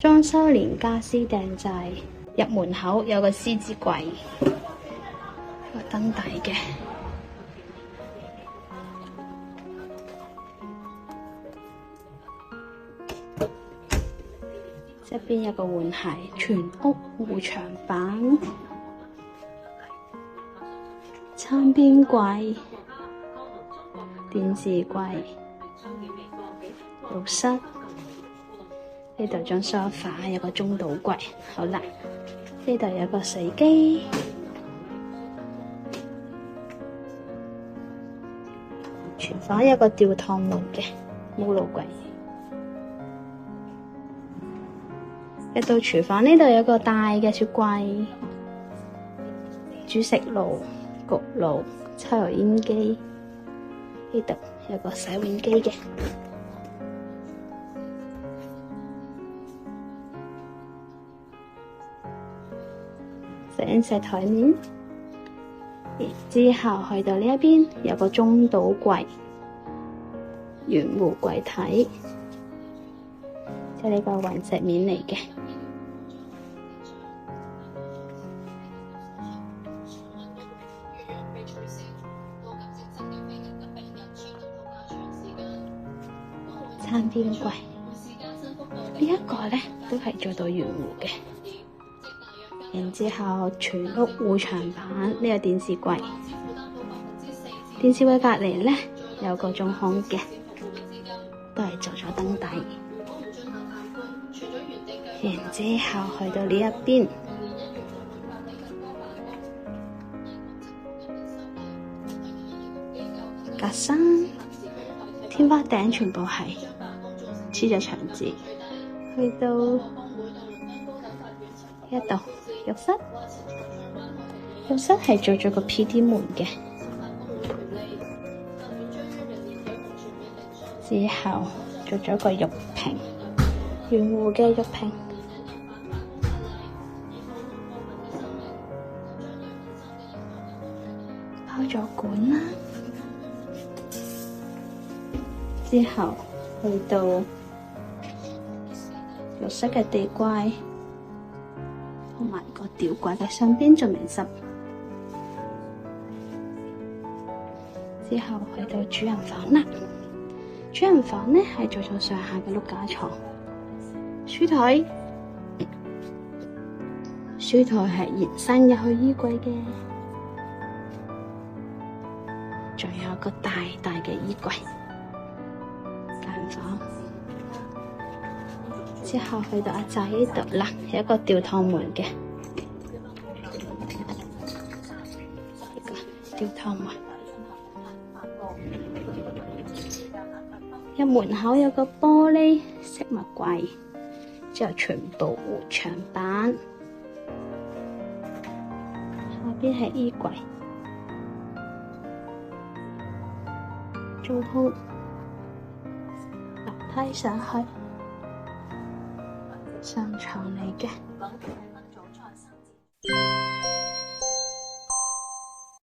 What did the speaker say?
裝修連家私訂製，入門口有個獅子櫃，個燈底嘅。側邊有個換鞋，全屋護牆板，餐邊櫃、電視櫃、浴室，呢度張梳化，有個中島櫃。好啦，呢度有個洗衣機，廚房有個吊趟門嘅鍋爐櫃。入到廚房呢度有個大嘅雪櫃、煮食爐、焗爐、抽油煙機，呢度有個洗碗機嘅。食完石台面，然之後去到呢一邊有個中島櫃、圓弧櫃體，即係呢個雲石面嚟嘅。餐邊櫃呢一個咧都係做到圓弧嘅。然之後全屋護牆板，呢個電視櫃，電視櫃隔籬咧有個中空嘅，都係做咗燈底。然之後去到呢一邊，格柵，天花頂全部係黐咗牆紙。去到一度浴室，浴室係做咗個 PD 門嘅，之後做咗個浴屏，圓弧嘅浴屏，包咗管啦。之後去到浴室嘅地櫃，同埋個吊櫃嘅上邊仲未執。之後去到主人房啦，主人房呢係做咗上下嘅碌架床、書台，書台係延伸入去衣櫃嘅，仲有個大大嘅衣櫃。間房之後去到阿仔呢度啦，有一個吊趟門嘅，呢個吊趟門。入門口有個玻璃飾物櫃，之後全部護牆板，下邊係衣櫃，中空，樓梯上去，上床嚟嘅。